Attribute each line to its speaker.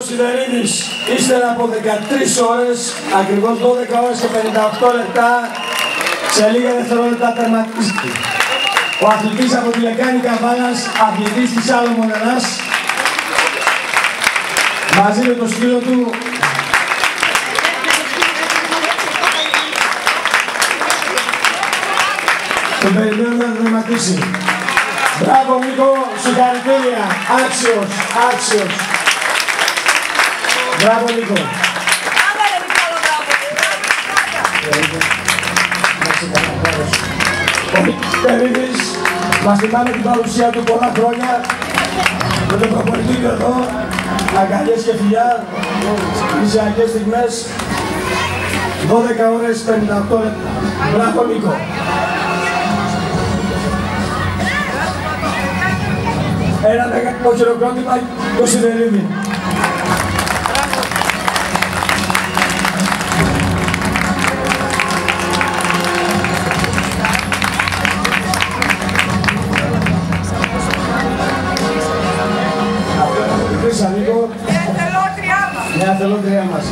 Speaker 1: Σιδερίδης, ύστερα από 13 ώρες, ακριβώς 12 ώρες και 58 λεπτά, σε λίγα δευτερόλεπτα τερματίστηκε. Ο αθλητής από τη Λεκάνη Καβάλας, αθλητής της Σάλωμον Ελλάς, μαζί με το σκύλο του, τον περιμένουμε να τερματίσει. Μπράβο Νίκο, συγχαρητήρια, άξιος, άξιος. Μπράβο Νίκο. Ο Νίκος Περίδης, μας θυμάμαι την παρουσία του πολλά χρόνια με τον προπονητή του εδώ, αγκαλιές και φιλιά, νησιακές στιγμές, 12 ώρες 58 λεπτά. Μπράβο Νίκο. Ένα μεγάλο χειροκρότημα το Σιδερίδη. Μια αθελότριά μας.